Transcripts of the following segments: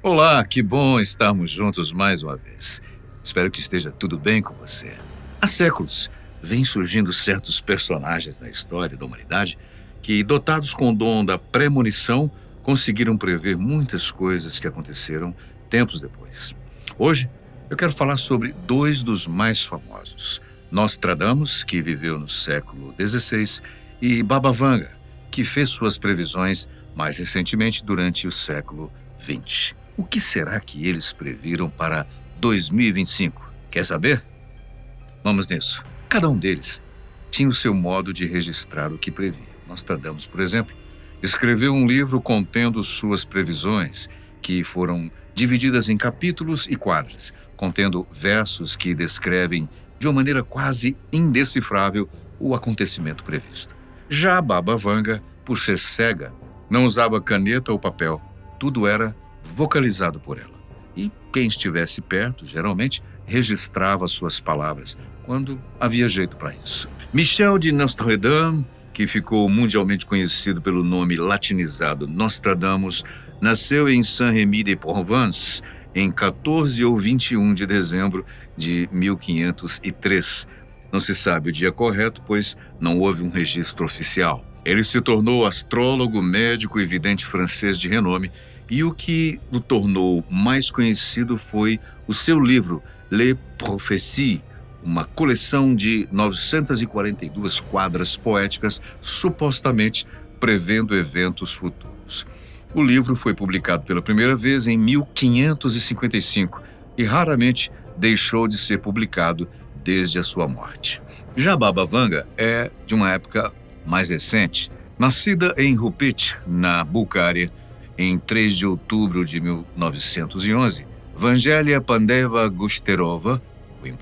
Olá, que bom estarmos juntos mais uma vez. Espero que esteja tudo bem com você. Há séculos, vêm surgindo certos personagens na história da humanidade que, dotados com o dom da premonição, conseguiram prever muitas coisas que aconteceram tempos depois. Hoje, eu quero falar sobre dois dos mais famosos: Nostradamus, que viveu no século XVI, e Baba Vanga, que fez suas previsões mais recentemente durante o século XX. O que será que eles previram para 2025? Quer saber? Vamos nisso. Cada um deles tinha o seu modo de registrar o que previa. Nostradamus, por exemplo, escreveu um livro contendo suas previsões, que foram divididas em capítulos e quadras, contendo versos que descrevem de uma maneira quase indecifrável o acontecimento previsto. Já Baba Vanga, por ser cega, não usava caneta ou papel. Tudo era vocalizado por ela. E quem estivesse perto, geralmente, registrava suas palavras, quando havia jeito para isso. Michel de Nostradam, que ficou mundialmente conhecido pelo nome latinizado Nostradamus, nasceu em Saint-Rémy de Provence em 14 ou 21 de dezembro de 1503. Não se sabe o dia correto, pois não houve um registro oficial. Ele se tornou astrólogo, médico e vidente francês de renome, e o que o tornou mais conhecido foi o seu livro Les Prophéties, uma coleção de 942 quadras poéticas, supostamente prevendo eventos futuros. O livro foi publicado pela primeira vez em 1555 e raramente deixou de ser publicado desde a sua morte. Já Baba Vanga é de uma época mais recente. Nascida em Rupit, na Bulgária, em 3 de outubro de 1911, Vangelia Pandeva Gusterova,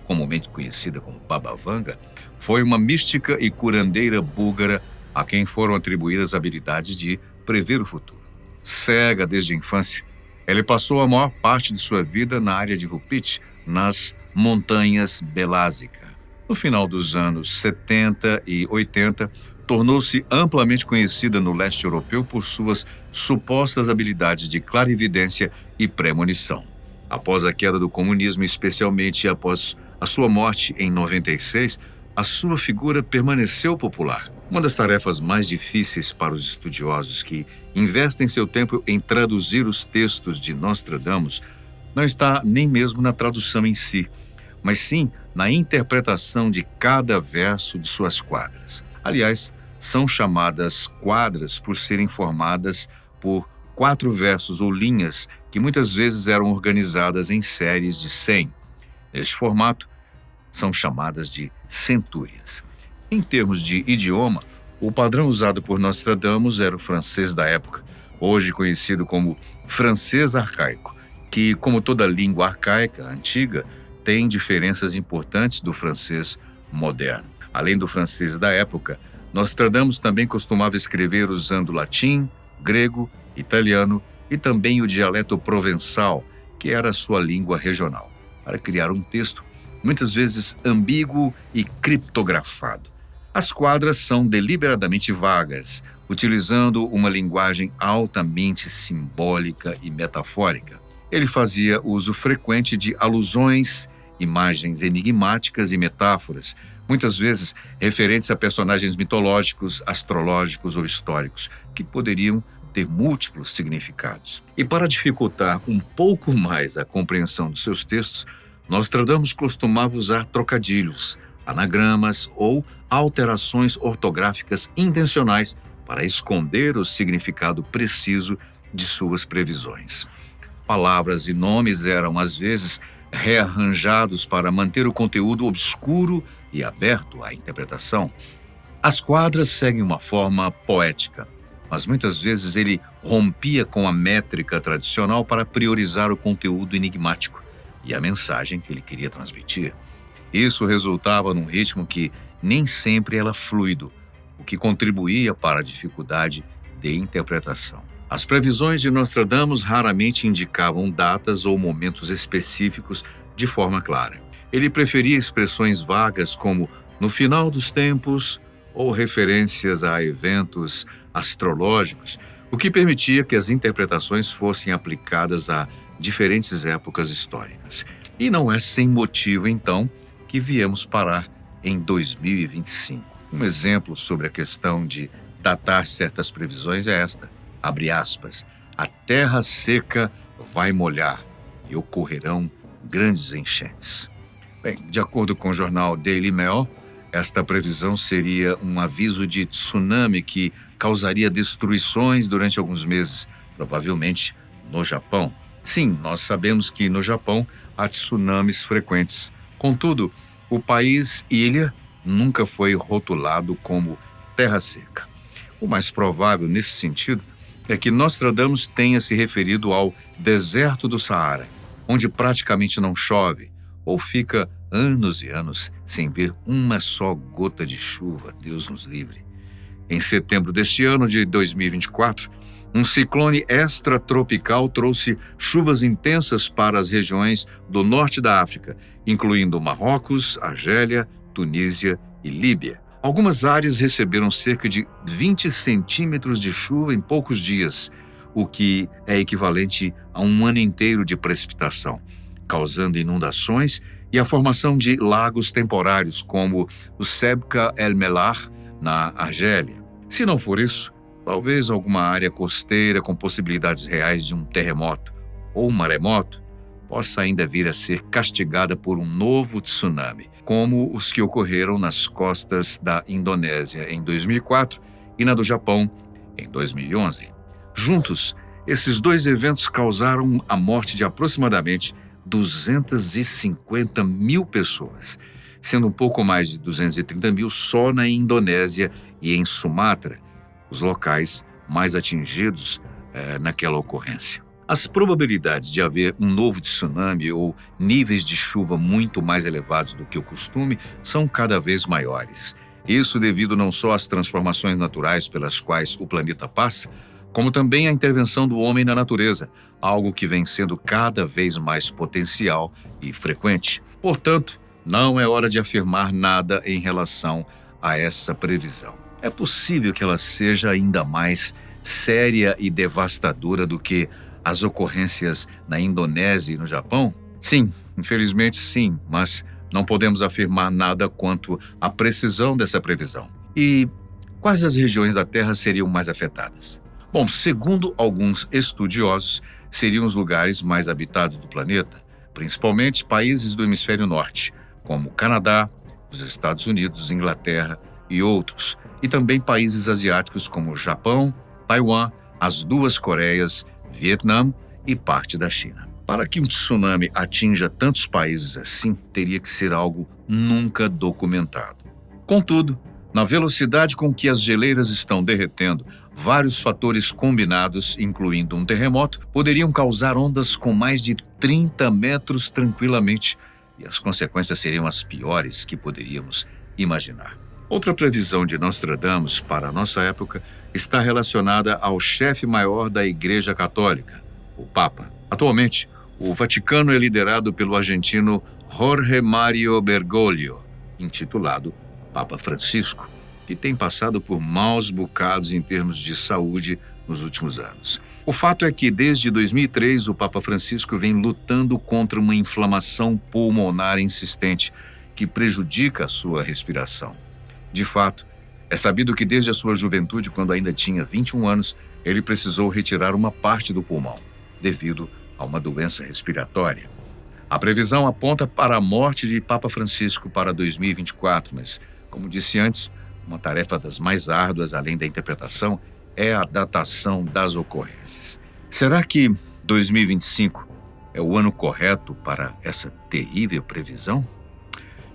comumente conhecida como Baba Vanga, foi uma mística e curandeira búlgara a quem foram atribuídas habilidades de prever o futuro. Cega desde a infância, ela passou a maior parte de sua vida na área de Rupit, nas montanhas Belásica. No final dos anos 70 e 80, tornou-se amplamente conhecida no leste europeu por suas supostas habilidades de clarividência e premonição. Após a queda do comunismo, especialmente após a sua morte em 96, a sua figura permaneceu popular. Uma das tarefas mais difíceis para os estudiosos que investem seu tempo em traduzir os textos de Nostradamus não está nem mesmo na tradução em si, mas sim na interpretação de cada verso de suas quadras. Aliás, são chamadas quadras por serem formadas por 4 versos ou linhas que muitas vezes eram organizadas em séries de 100. Neste formato, são chamadas de centúrias. Em termos de idioma, o padrão usado por Nostradamus era o francês da época, hoje conhecido como francês arcaico, que, como toda língua arcaica antiga, tem diferenças importantes do francês moderno. Além do francês da época, Nostradamus também costumava escrever usando latim, grego, italiano e também o dialeto provençal, que era a sua língua regional, para criar um texto muitas vezes ambíguo e criptografado. As quadras são deliberadamente vagas, utilizando uma linguagem altamente simbólica e metafórica. Ele fazia uso frequente de alusões, imagens enigmáticas e metáforas, muitas vezes referentes a personagens mitológicos, astrológicos ou históricos, que poderiam ter múltiplos significados. E para dificultar um pouco mais a compreensão dos seus textos, Nostradamus costumava usar trocadilhos, anagramas ou alterações ortográficas intencionais para esconder o significado preciso de suas previsões. Palavras e nomes eram, às vezes, rearranjados para manter o conteúdo obscuro e aberto à interpretação. As quadras seguem uma forma poética, mas muitas vezes ele rompia com a métrica tradicional para priorizar o conteúdo enigmático e a mensagem que ele queria transmitir. Isso resultava num ritmo que nem sempre era fluido, o que contribuía para a dificuldade de interpretação. As previsões de Nostradamus raramente indicavam datas ou momentos específicos de forma clara. Ele preferia expressões vagas como "no final dos tempos" ou referências a eventos astrológicos, o que permitia que as interpretações fossem aplicadas a diferentes épocas históricas. E não é sem motivo, então, que viemos parar em 2025. Um exemplo sobre a questão de datar certas previsões é esta, abre aspas, a terra seca vai molhar e ocorrerão grandes enchentes. Bem, de acordo com o jornal Daily Mail, esta previsão seria um aviso de tsunami que causaria destruições durante alguns meses, provavelmente no Japão. Sim, nós sabemos que no Japão há tsunamis frequentes. Contudo, o país ilha nunca foi rotulado como terra seca. O mais provável nesse sentido é que Nostradamus tenha se referido ao deserto do Saara, onde praticamente não chove ou fica anos e anos sem ver uma só gota de chuva, Deus nos livre. Em setembro deste ano de 2024, um ciclone extratropical trouxe chuvas intensas para as regiões do norte da África, incluindo Marrocos, Argélia, Tunísia e Líbia. Algumas áreas receberam cerca de 20 centímetros de chuva em poucos dias, o que é equivalente a um ano inteiro de precipitação, causando inundações e a formação de lagos temporários, como o Sebqa El Melar, na Argélia. Se não for isso, talvez alguma área costeira com possibilidades reais de um terremoto ou um maremoto possa ainda vir a ser castigada por um novo tsunami, como os que ocorreram nas costas da Indonésia em 2004 e na do Japão em 2011. Juntos, esses dois eventos causaram a morte de aproximadamente 250 mil pessoas, sendo um pouco mais de 230 mil só na Indonésia e em Sumatra, os locais mais atingidos naquela ocorrência. As probabilidades de haver um novo tsunami ou níveis de chuva muito mais elevados do que o costume são cada vez maiores. Isso devido não só às transformações naturais pelas quais o planeta passa, como também à intervenção do homem na natureza, algo que vem sendo cada vez mais potencial e frequente. Portanto, não é hora de afirmar nada em relação a essa previsão. É possível que ela seja ainda mais séria e devastadora do que as ocorrências na Indonésia e no Japão? Sim, infelizmente sim, mas não podemos afirmar nada quanto à precisão dessa previsão. E quais as regiões da Terra seriam mais afetadas? Bom, segundo alguns estudiosos, seriam os lugares mais habitados do planeta, principalmente países do hemisfério norte, como Canadá, os Estados Unidos, Inglaterra e outros, e também países asiáticos como Japão, Taiwan, as duas Coreias, Vietnã e parte da China. Para que um tsunami atinja tantos países assim, teria que ser algo nunca documentado. Contudo, na velocidade com que as geleiras estão derretendo, vários fatores combinados, incluindo um terremoto, poderiam causar ondas com mais de 30 metros tranquilamente, e as consequências seriam as piores que poderíamos imaginar. Outra previsão de Nostradamus para a nossa época está relacionada ao chefe maior da Igreja Católica, o Papa. Atualmente, o Vaticano é liderado pelo argentino Jorge Mario Bergoglio, intitulado Papa Francisco, que tem passado por maus bocados em termos de saúde nos últimos anos. O fato é que, desde 2003, o Papa Francisco vem lutando contra uma inflamação pulmonar insistente que prejudica a sua respiração. De fato, é sabido que desde a sua juventude, quando ainda tinha 21 anos, ele precisou retirar uma parte do pulmão, devido a uma doença respiratória. A previsão aponta para a morte de Papa Francisco para 2024, mas, como disse antes, uma tarefa das mais árduas, além da interpretação, é a datação das ocorrências. Será que 2025 é o ano correto para essa terrível previsão?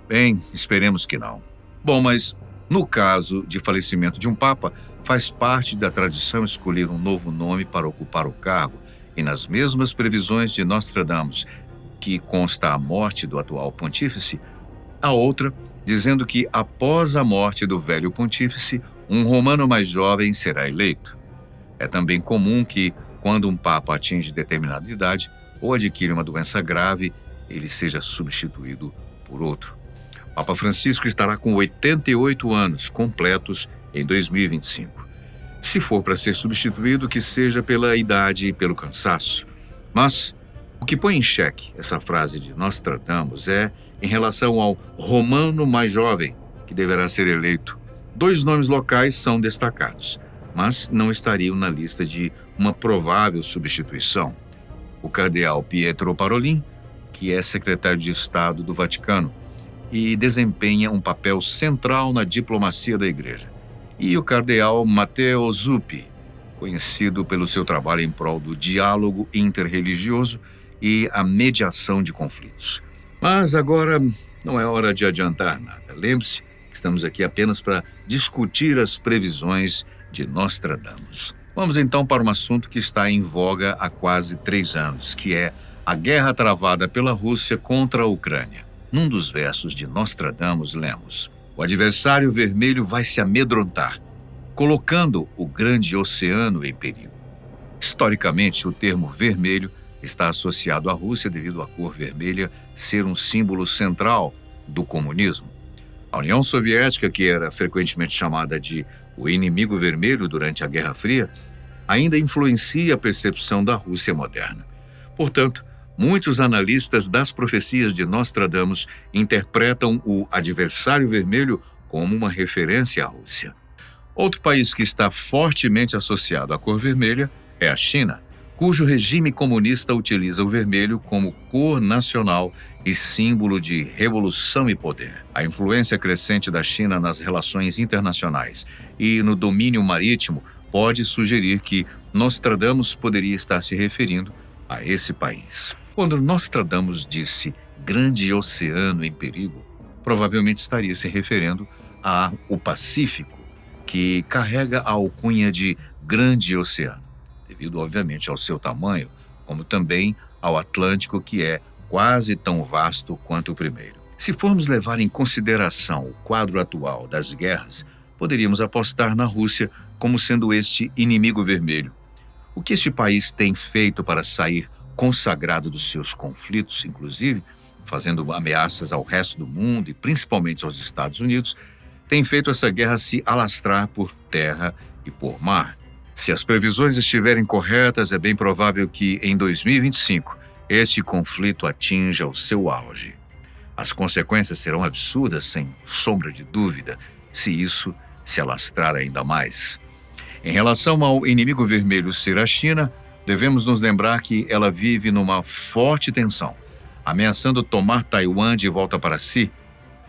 Bem, esperemos que não. Bom, mas no caso de falecimento de um papa, faz parte da tradição escolher um novo nome para ocupar o cargo, e nas mesmas previsões de Nostradamus, que consta a morte do atual pontífice, a outra dizendo que após a morte do velho pontífice, um romano mais jovem será eleito. É também comum que, quando um papa atinge determinada idade ou adquire uma doença grave, ele seja substituído por outro. Papa Francisco estará com 88 anos completos em 2025. Se for para ser substituído, que seja pela idade e pelo cansaço. Mas o que põe em xeque essa frase de Nostradamus é em relação ao romano mais jovem, que deverá ser eleito. 2 nomes locais são destacados, mas não estariam na lista de uma provável substituição. O cardeal Pietro Parolin, que é secretário de Estado do Vaticano e desempenha um papel central na diplomacia da Igreja, e o cardeal Matteo Zuppi, conhecido pelo seu trabalho em prol do diálogo interreligioso e a mediação de conflitos. Mas agora não é hora de adiantar nada. Lembre-se que estamos aqui apenas para discutir as previsões de Nostradamus. Vamos então para um assunto que está em voga há quase 3 anos, que é a guerra travada pela Rússia contra a Ucrânia. Num dos versos de Nostradamus lemos: o adversário vermelho vai se amedrontar, colocando o grande oceano em perigo. Historicamente, o termo vermelho está associado à Rússia devido à cor vermelha ser um símbolo central do comunismo. A União Soviética, que era frequentemente chamada de o inimigo vermelho durante a Guerra Fria, ainda influencia a percepção da Rússia moderna. Portanto, muitos analistas das profecias de Nostradamus interpretam o adversário vermelho como uma referência à Rússia. Outro país que está fortemente associado à cor vermelha é a China, cujo regime comunista utiliza o vermelho como cor nacional e símbolo de revolução e poder. A influência crescente da China nas relações internacionais e no domínio marítimo pode sugerir que Nostradamus poderia estar se referindo a esse país. Quando Nostradamus disse grande oceano em perigo, provavelmente estaria se referindo ao Pacífico, que carrega a alcunha de grande oceano, devido, obviamente, ao seu tamanho, como também ao Atlântico, que é quase tão vasto quanto o primeiro. Se formos levar em consideração o quadro atual das guerras, poderíamos apostar na Rússia como sendo este inimigo vermelho. O que este país tem feito para sair consagrado dos seus conflitos, inclusive fazendo ameaças ao resto do mundo e principalmente aos Estados Unidos, tem feito essa guerra se alastrar por terra e por mar. Se as previsões estiverem corretas, é bem provável que, em 2025, este conflito atinja o seu auge. As consequências serão absurdas, sem sombra de dúvida, se isso se alastrar ainda mais. Em relação ao inimigo vermelho ser a China, devemos nos lembrar que ela vive numa forte tensão, ameaçando tomar Taiwan de volta para si.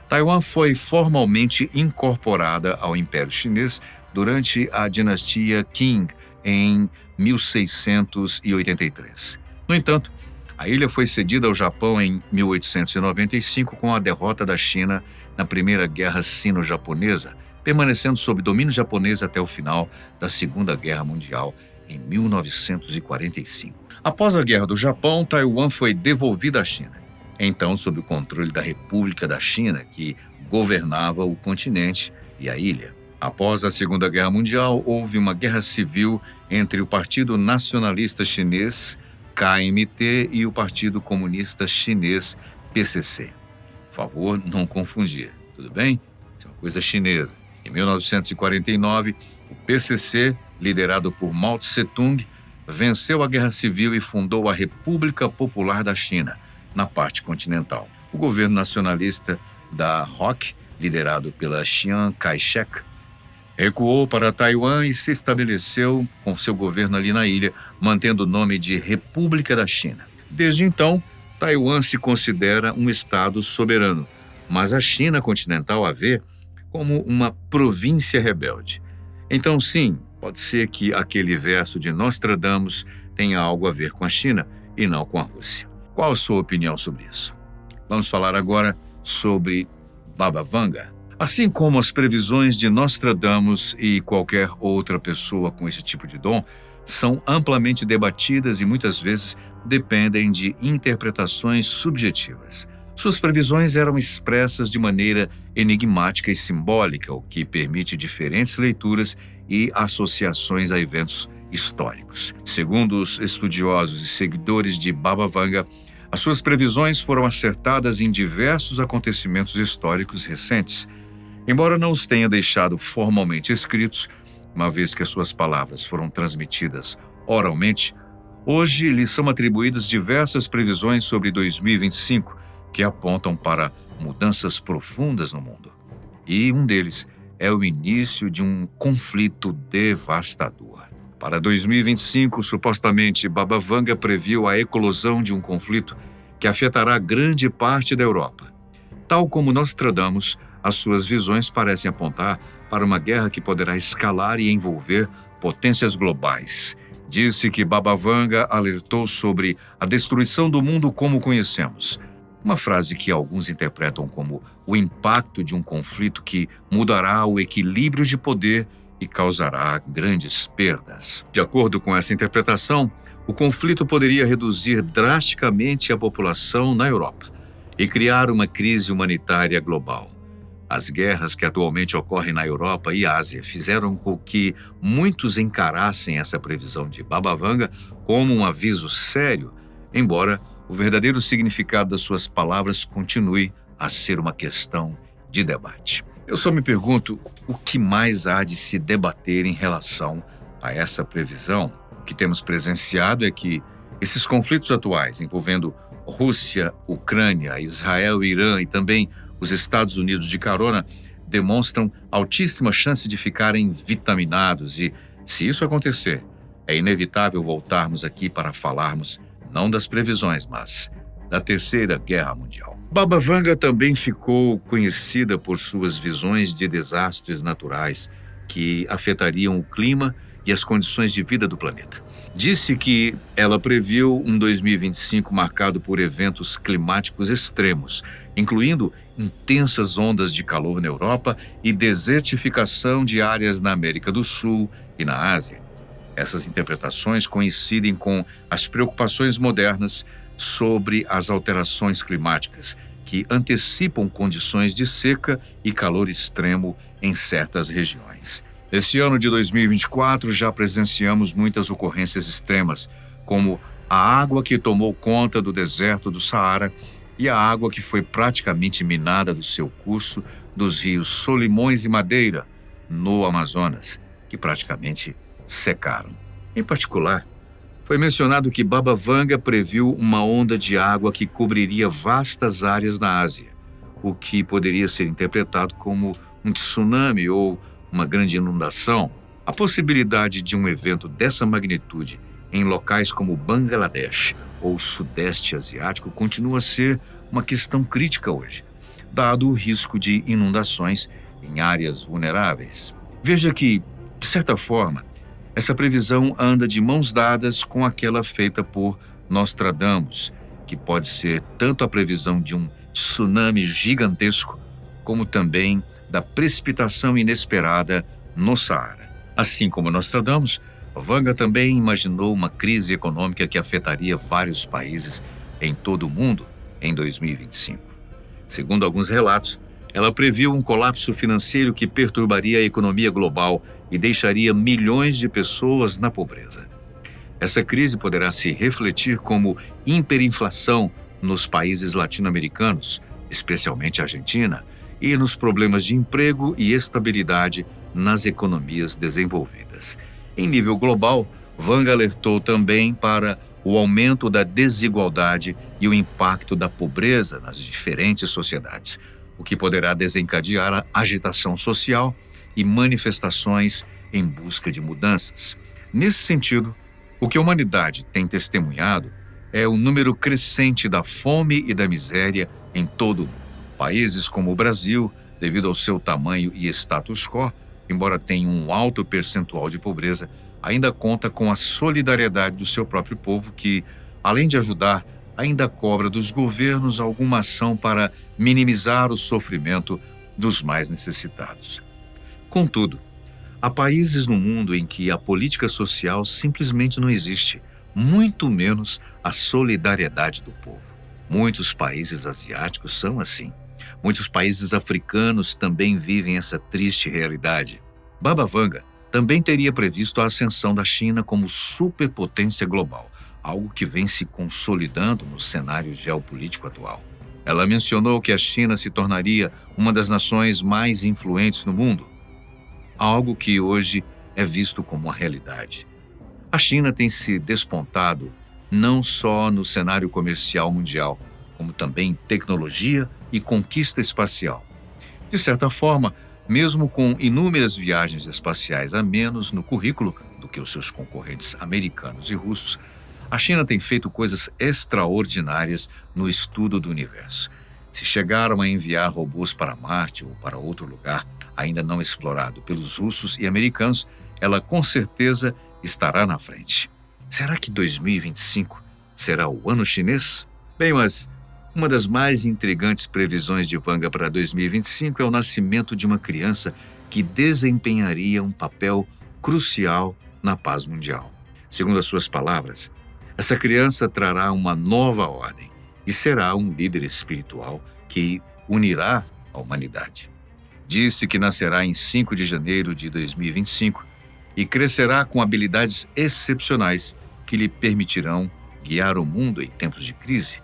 Taiwan foi formalmente incorporada ao Império Chinês durante a dinastia Qing, em 1683. No entanto, a ilha foi cedida ao Japão em 1895 com a derrota da China na Primeira Guerra Sino-Japonesa, permanecendo sob domínio japonês até o final da Segunda Guerra Mundial, em 1945. Após a Guerra do Japão, Taiwan foi devolvida à China, então sob o controle da República da China, que governava o continente e a ilha. Após a Segunda Guerra Mundial, houve uma guerra civil entre o Partido Nacionalista Chinês, KMT, e o Partido Comunista Chinês, PCC. Por favor, não confundir, tudo bem? Isso é uma coisa chinesa. Em 1949, o PCC, liderado por Mao Tse-tung, venceu a Guerra Civil e fundou a República Popular da China, na parte continental. O governo nacionalista da ROC, liderado pela Chiang Kai-shek, recuou para Taiwan e se estabeleceu com seu governo ali na ilha, mantendo o nome de República da China. Desde então, Taiwan se considera um estado soberano, mas a China continental a vê como uma província rebelde. Então, sim, pode ser que aquele verso de Nostradamus tenha algo a ver com a China e não com a Rússia. Qual a sua opinião sobre isso? Vamos falar agora sobre Baba Vanga. Assim como as previsões de Nostradamus e qualquer outra pessoa com esse tipo de dom, são amplamente debatidas e muitas vezes dependem de interpretações subjetivas. Suas previsões eram expressas de maneira enigmática e simbólica, o que permite diferentes leituras e associações a eventos históricos. Segundo os estudiosos e seguidores de Baba Vanga, as suas previsões foram acertadas em diversos acontecimentos históricos recentes, embora não os tenha deixado formalmente escritos, uma vez que as suas palavras foram transmitidas oralmente. Hoje lhe são atribuídas diversas previsões sobre 2025 que apontam para mudanças profundas no mundo. E um deles é o início de um conflito devastador. Para 2025, supostamente, Baba Vanga previu a eclosão de um conflito que afetará grande parte da Europa. Tal como Nostradamus, as suas visões parecem apontar para uma guerra que poderá escalar e envolver potências globais. Disse que Baba Vanga alertou sobre a destruição do mundo como o conhecemos. Uma frase que alguns interpretam como o impacto de um conflito que mudará o equilíbrio de poder e causará grandes perdas. De acordo com essa interpretação, o conflito poderia reduzir drasticamente a população na Europa e criar uma crise humanitária global. As guerras que atualmente ocorrem na Europa e Ásia fizeram com que muitos encarassem essa previsão de Baba Vanga como um aviso sério, embora o verdadeiro significado das suas palavras continue a ser uma questão de debate. Eu só me pergunto o que mais há de se debater em relação a essa previsão. O que temos presenciado é que esses conflitos atuais envolvendo Rússia, Ucrânia, Israel e Irã e também os Estados Unidos de carona demonstram altíssima chance de ficarem vitaminados e, se isso acontecer, é inevitável voltarmos aqui para falarmos não das previsões, mas da Terceira Guerra Mundial. Baba Vanga também ficou conhecida por suas visões de desastres naturais que afetariam o clima e as condições de vida do planeta. Disse que ela previu um 2025 marcado por eventos climáticos extremos, incluindo intensas ondas de calor na Europa e desertificação de áreas na América do Sul e na Ásia. Essas interpretações coincidem com as preocupações modernas sobre as alterações climáticas, que antecipam condições de seca e calor extremo em certas regiões. Nesse ano de 2024, já presenciamos muitas ocorrências extremas, como a água que tomou conta do deserto do Saara e a água que foi praticamente minada do seu curso dos rios Solimões e Madeira, no Amazonas, que praticamente secaram. Em particular, foi mencionado que Baba Vanga previu uma onda de água que cobriria vastas áreas na Ásia, o que poderia ser interpretado como um tsunami ou uma grande inundação. A possibilidade de um evento dessa magnitude em locais como Bangladesh ou Sudeste Asiático continua a ser uma questão crítica hoje, dado o risco de inundações em áreas vulneráveis. Veja que, de certa forma, essa previsão anda de mãos dadas com aquela feita por Nostradamus, que pode ser tanto a previsão de um tsunami gigantesco, como também da precipitação inesperada no Saara. Assim como Nostradamus, Vanga também imaginou uma crise econômica que afetaria vários países em todo o mundo em 2025. Segundo alguns relatos, ela previu um colapso financeiro que perturbaria a economia global e deixaria milhões de pessoas na pobreza. Essa crise poderá se refletir como hiperinflação nos países latino-americanos, especialmente a Argentina, e nos problemas de emprego e estabilidade nas economias desenvolvidas. Em nível global, Vanga alertou também para o aumento da desigualdade e o impacto da pobreza nas diferentes sociedades, o que poderá desencadear a agitação social e manifestações em busca de mudanças. Nesse sentido, o que a humanidade tem testemunhado é o número crescente da fome e da miséria em todo o mundo. Países como o Brasil, devido ao seu tamanho e status quo, embora tenha um alto percentual de pobreza, ainda conta com a solidariedade do seu próprio povo que, além de ajudar, ainda cobra dos governos alguma ação para minimizar o sofrimento dos mais necessitados. Contudo, há países no mundo em que a política social simplesmente não existe, muito menos a solidariedade do povo. Muitos países asiáticos são assim. Muitos países africanos também vivem essa triste realidade. Baba Vanga também teria previsto a ascensão da China como superpotência global, algo que vem se consolidando no cenário geopolítico atual. Ela mencionou que a China se tornaria uma das nações mais influentes no mundo, algo que hoje é visto como uma realidade. A China tem se despontado não só no cenário comercial mundial, como também em tecnologia e conquista espacial. De certa forma, mesmo com inúmeras viagens espaciais a menos no currículo do que os seus concorrentes americanos e russos, a China tem feito coisas extraordinárias no estudo do universo. Se chegaram a enviar robôs para Marte ou para outro lugar ainda não explorado pelos russos e americanos, ela com certeza estará na frente. Será que 2025 será o ano chinês? Bem, mas uma das mais intrigantes previsões de Wang para 2025 é o nascimento de uma criança que desempenharia um papel crucial na paz mundial. Segundo as suas palavras, essa criança trará uma nova ordem e será um líder espiritual que unirá a humanidade. Disse que nascerá em 5 de janeiro de 2025 e crescerá com habilidades excepcionais que lhe permitirão guiar o mundo em tempos de crise.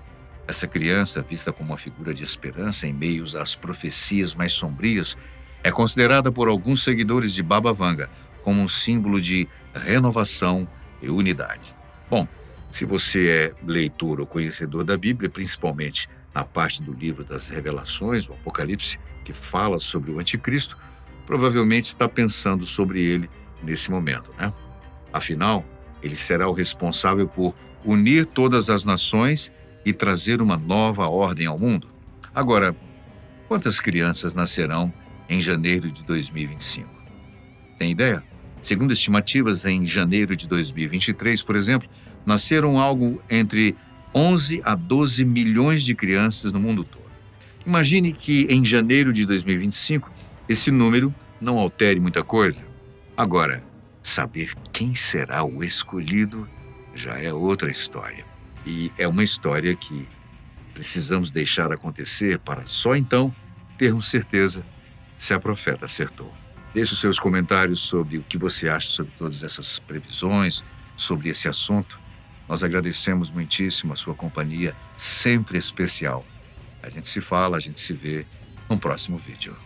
Essa criança, vista como uma figura de esperança em meio às profecias mais sombrias, é considerada por alguns seguidores de Baba Vanga como um símbolo de renovação e unidade. Bom, se você é leitor ou conhecedor da Bíblia, principalmente na parte do livro das Revelações, o Apocalipse, que fala sobre o Anticristo, provavelmente está pensando sobre ele nesse momento, né? Afinal, ele será o responsável por unir todas as nações e trazer uma nova ordem ao mundo. Agora, quantas crianças nascerão em janeiro de 2025? Tem ideia? Segundo estimativas, em janeiro de 2023, por exemplo, nasceram algo entre 11 a 12 milhões de crianças no mundo todo. Imagine que em janeiro de 2025, esse número não altere muita coisa. Agora, saber quem será o escolhido já é outra história. E é uma história que precisamos deixar acontecer para só então termos certeza se a profeta acertou. Deixe os seus comentários sobre o que você acha sobre todas essas previsões, sobre esse assunto. Nós agradecemos muitíssimo a sua companhia, sempre especial. A gente se fala, a gente se vê no próximo vídeo.